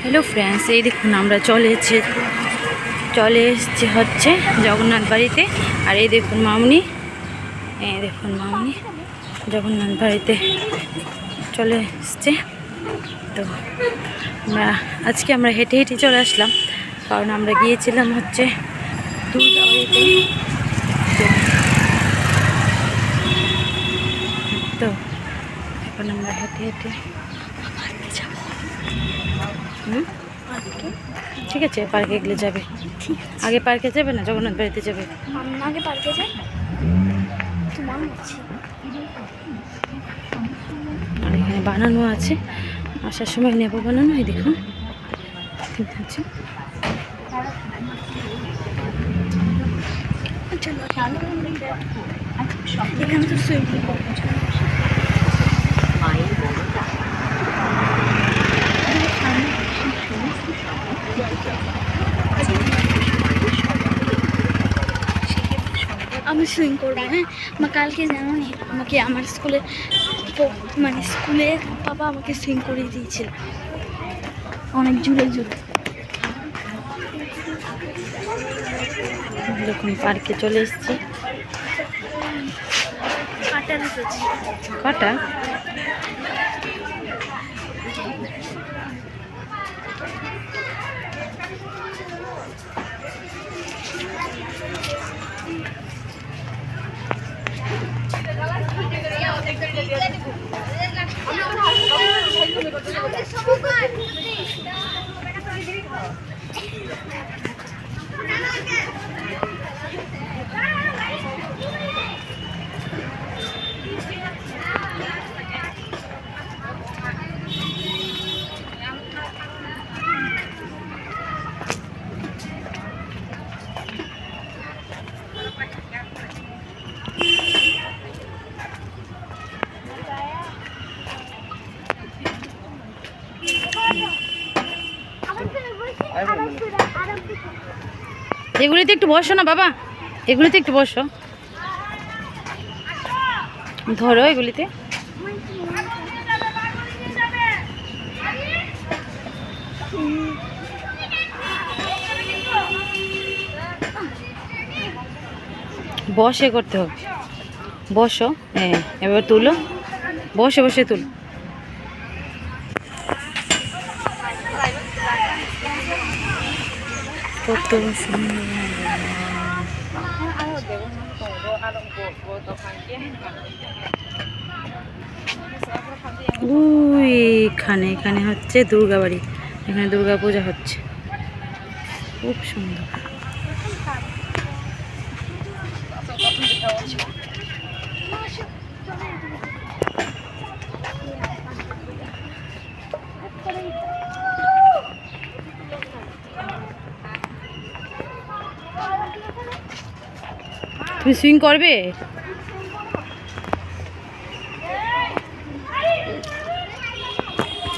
Hello friends, এই দেখুন আমরা চলে এসেছি হচ্ছে জগন্নাথ বাড়িতে। আর এই দেখুন মামনি, জগন্নাথ বাড়িতে চলে এসছে। তো আজকে আমরা হেঁটে হেঁটে চলে আসলাম, কারণ আমরা গিয়েছিলাম হচ্ছে দুর্গা বাড়িতে। তো এখন আমরা হেঁটে হেঁটে যাব। ঠিক আছে, পার্কে গেলে যাবে। আগে পার্কে যাবে না, জগন্নাথ বাড়িতে যাবে? আগে পার্কে যাই। আর এখানে বানানো আছে, আসার সময় নেবো বানানো। এই দেখুন আছে। এখানে তো সুইমিং পুল। আমি সুইং করবো। হ্যাঁ, আমার কালকে জানো নি, আমাকে আমার স্কুলে বাবা আমাকে সুইং করিয়ে দিয়েছিল অনেক জুড়ে। দেখুন পার্কে চলে এসেছি। কাটা এগুলিতে একটু বসো না বাবা, এগুলিতে একটু বসো, ধরো এগুলিতে। বসে করতে হবে, বসো। হ্যাঁ, এবার তুলো, বসে বসে তুলো। কত সুন্দর। এখানে হচ্ছে দুর্গা বাড়ি, এখানে দুর্গা পূজা হচ্ছে, খুব সুন্দর। তুমি সুইং করবে?